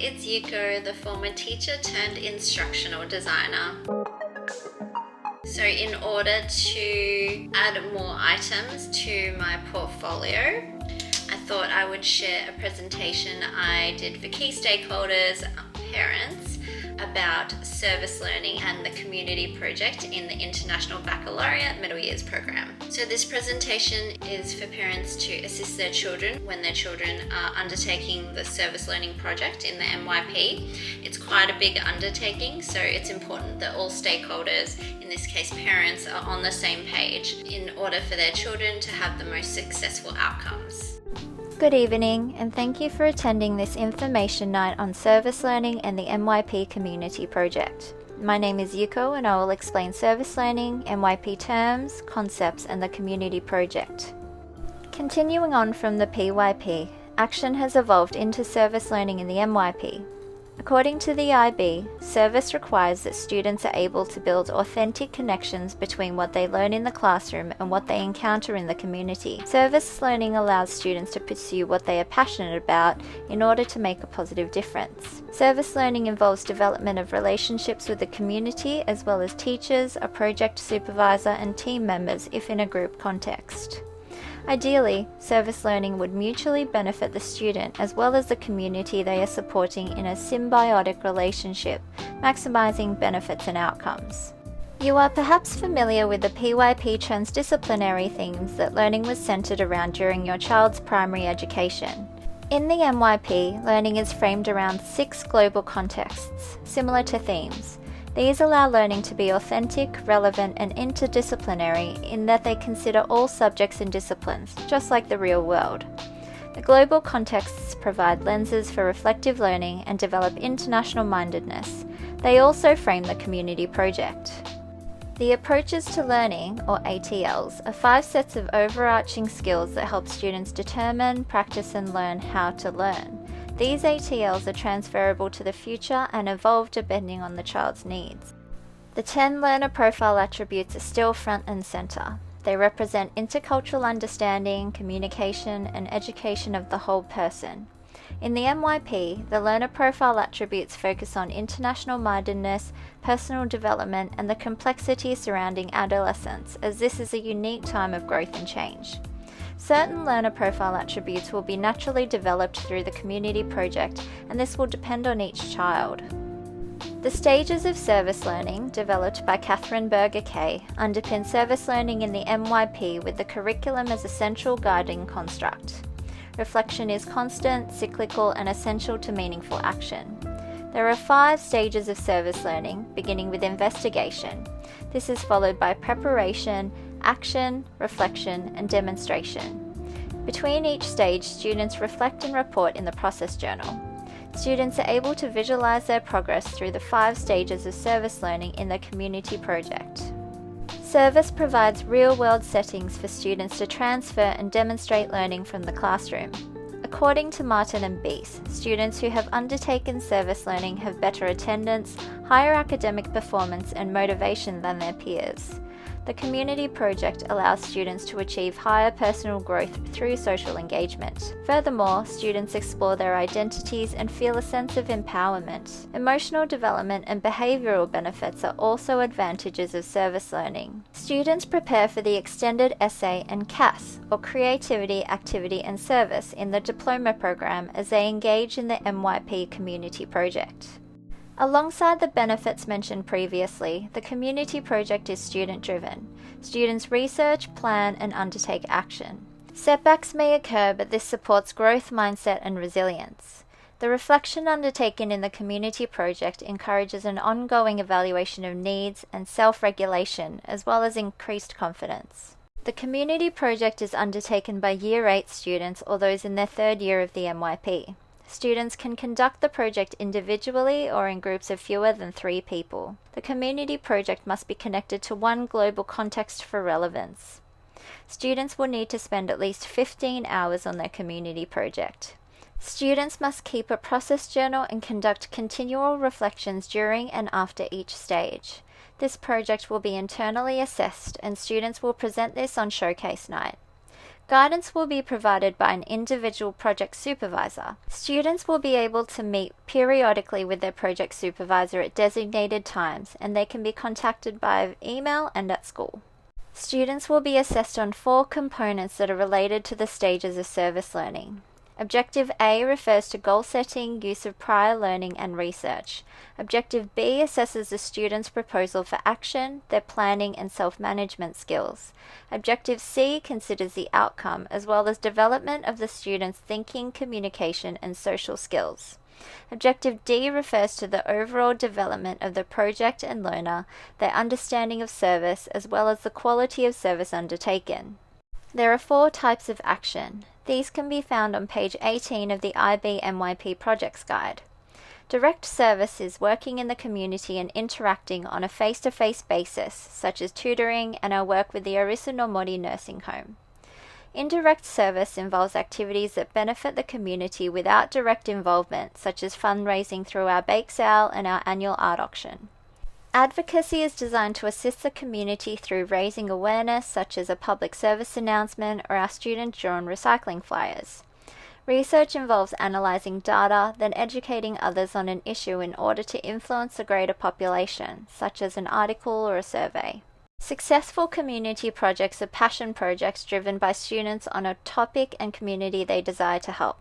it's Yuko, the former teacher turned instructional designer. So in order to add more items to my portfolio, I thought I would share a presentation I did for key stakeholders, parents, about service learning and the community project in the International Baccalaureate Middle Years program. So this presentation is for parents to assist their children when their children are undertaking the service learning project in the MYP. It's quite a big undertaking, so it's important that all stakeholders, in this case parents, are on the same page in order for their children to have the most successful outcomes. Good evening, and thank you for attending this information night on service learning and the MYP community project. My name is Yuko, and I will explain service learning, MYP terms, concepts, and the community project. Continuing on from the PYP, action has evolved into service learning in the MYP. According to the IB, service requires that students are able to build authentic connections between what they learn in the classroom and what they encounter in the community. Service learning allows students to pursue what they are passionate about in order to make a positive difference. Service learning involves development of relationships with the community as well as teachers, a project supervisor, and team members if in a group context. Ideally, service learning would mutually benefit the student as well as the community they are supporting in a symbiotic relationship, maximizing benefits and outcomes. You are perhaps familiar with the PYP transdisciplinary themes that learning was centered around during your child's primary education. In the MYP, learning is framed around 6 global contexts, similar to themes. These allow learning to be authentic, relevant, and interdisciplinary in that they consider all subjects and disciplines, just like the real world. The global contexts provide lenses for reflective learning and develop international mindedness. They also frame the community project. The approaches to learning, or ATLs, are 5 sets of overarching skills that help students determine, practice, and learn how to learn. These ATLs are transferable to the future and evolve depending on the child's needs. The 10 learner profile attributes are still front and center. They represent intercultural understanding, communication, and education of the whole person. In the MYP, the learner profile attributes focus on international mindedness, personal development, and the complexity surrounding adolescence, as this is a unique time of growth and change. Certain learner profile attributes will be naturally developed through the community project, and this will depend on each child. The stages of service learning, developed by Catherine Berger Kay, underpin service learning in the MYP with the curriculum as a central guiding construct. Reflection is constant, cyclical, and essential to meaningful action. There are 5 stages of service learning, beginning with investigation. This is followed by preparation, action, reflection, and demonstration. Between each stage, students reflect and report in the process journal. Students are able to visualize their progress through the 5 stages of service learning in the community project. Service provides real-world settings for students to transfer and demonstrate learning from the classroom. According to Martin and Beese, students who have undertaken service learning have better attendance, higher academic performance, and motivation than their peers. The community project allows students to achieve higher personal growth through social engagement. Furthermore, students explore their identities and feel a sense of empowerment. Emotional development and behavioral benefits are also advantages of service learning. Students prepare for the extended essay and C.A.S, or Creativity, Activity and Service, in the diploma program as they engage in the MYP community project. Alongside the benefits mentioned previously, the community project is student-driven. Students research, plan, and undertake action. Setbacks may occur, but this supports growth mindset and resilience. The reflection undertaken in the community project encourages an ongoing evaluation of needs and self-regulation, as well as increased confidence. The community project is undertaken by Year 8 students or those in their 3rd year of the MYP. Students can conduct the project individually or in groups of fewer than 3 people. The community project must be connected to one global context for relevance. Students will need to spend at least 15 hours on their community project. Students must keep a process journal and conduct continual reflections during and after each stage. This project will be internally assessed, and students will present this on showcase night. Guidance will be provided by an individual project supervisor. Students will be able to meet periodically with their project supervisor at designated times, and they can be contacted by email and at school. Students will be assessed on 4 components that are related to the stages of service learning. Objective A refers to goal setting, use of prior learning, and research. Objective B assesses the student's proposal for action, their planning and self-management skills. Objective C considers the outcome, as well as development of the student's thinking, communication, and social skills. Objective D refers to the overall development of the project and learner, their understanding of service, as well as the quality of service undertaken. There are 4 types of action. These can be found on page 18 of the IB MYP Projects Guide. Direct service is working in the community and interacting on a face-to-face basis, such as tutoring and our work with the Arisu no Mori nursing home. Indirect service involves activities that benefit the community without direct involvement, such as fundraising through our bake sale and our annual art auction. Advocacy is designed to assist the community through raising awareness, such as a public service announcement or our student-drawn recycling flyers. Research involves analyzing data, then educating others on an issue in order to influence a greater population, such as an article or a survey. Successful community projects are passion projects driven by students on a topic and community they desire to help.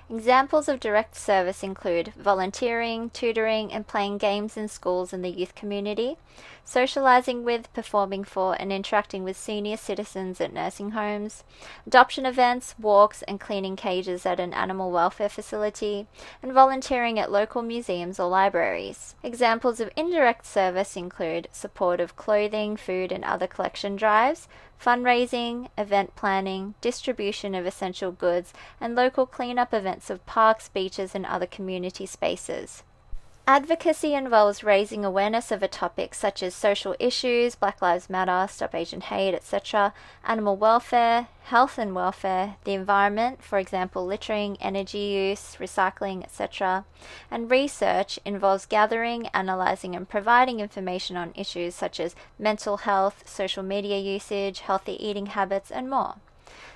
Examples of direct service include volunteering, tutoring, and playing games in schools and the youth community, socializing with, performing for, and interacting with senior citizens at nursing homes, adoption events, walks, and cleaning cages at an animal welfare facility, and volunteering at local museums or libraries. Examples of indirect service include support of clothing, food, and other collection drives, fundraising, event planning, distribution of essential goods, and local cleanup events of parks, beaches, and other community spaces. Advocacy involves raising awareness of a topic such as social issues, Black Lives Matter, Stop Asian Hate, etc., animal welfare, health and welfare, the environment, for example littering, energy use, recycling, etc., and research involves gathering, analyzing, and providing information on issues such as mental health, social media usage, healthy eating habits, and more.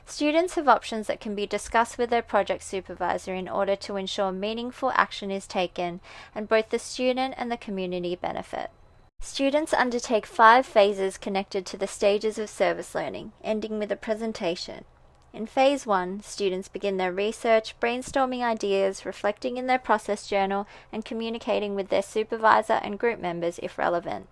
Students have options that can be discussed with their project supervisor in order to ensure meaningful action is taken and both the student and the community benefit. Students undertake 5 phases connected to the stages of service learning, ending with a presentation. In Phase 1, students begin their research, brainstorming ideas, reflecting in their process journal, and communicating with their supervisor and group members if relevant.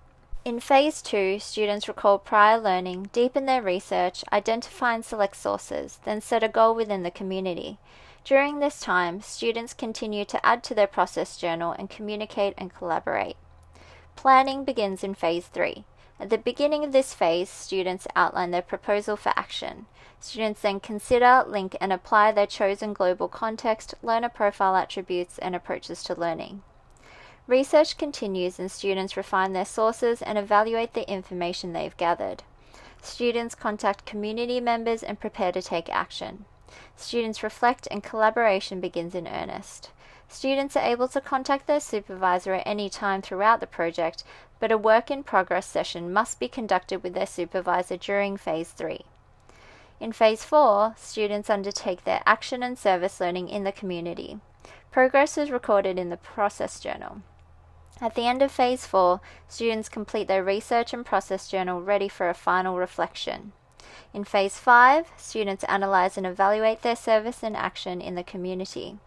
In Phase 2, students recall prior learning, deepen their research, identify and select sources, then set a goal within the community. During this time, students continue to add to their process journal and communicate and collaborate. Planning begins in Phase 3. At the beginning of this phase, students outline their proposal for action. Students then consider, link, and apply their chosen global context, learner profile attributes, and approaches to learning. Research continues and students refine their sources and evaluate the information they've gathered. Students contact community members and prepare to take action. Students reflect and collaboration begins in earnest. Students are able to contact their supervisor at any time throughout the project, but a work-in-progress session must be conducted with their supervisor during Phase 3. In Phase 4, students undertake their action and service learning in the community. Progress is recorded in the process journal. At the end of Phase 4, students complete their research and process journal ready for a final reflection. In Phase 5, students analyze and evaluate their service and action in the community.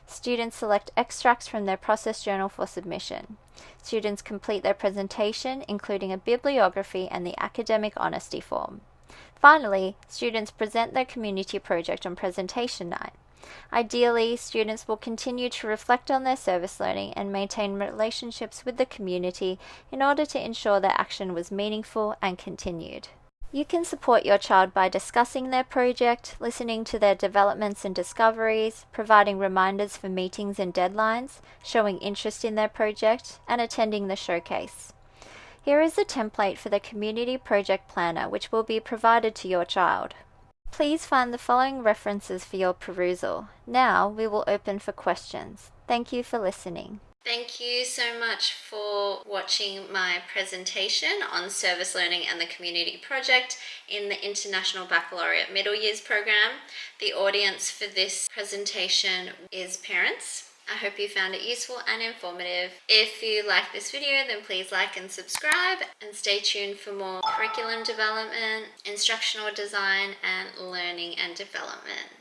Students select extracts from their process journal for submission. Students complete their presentation, including a bibliography and the academic honesty form. Finally, students present their community project on presentation night. Ideally, students will continue to reflect on their service learning and maintain relationships with the community in order to ensure their action was meaningful and continued. You can support your child by discussing their project, listening to their developments and discoveries, providing reminders for meetings and deadlines, showing interest in their project, and attending the showcase. Here is the template for the Community Project Planner, which will be provided to your child. Please find the following references for your perusal. Now we will open for questions. Thank you for listening. Thank you so much for watching my presentation on service learning and the community project in the International Baccalaureate Middle Years program. The audience for this presentation is parents. I hope you found it useful and informative. If you like this video, then please like and subscribe, and stay tuned for more curriculum development, instructional design, and learning and development.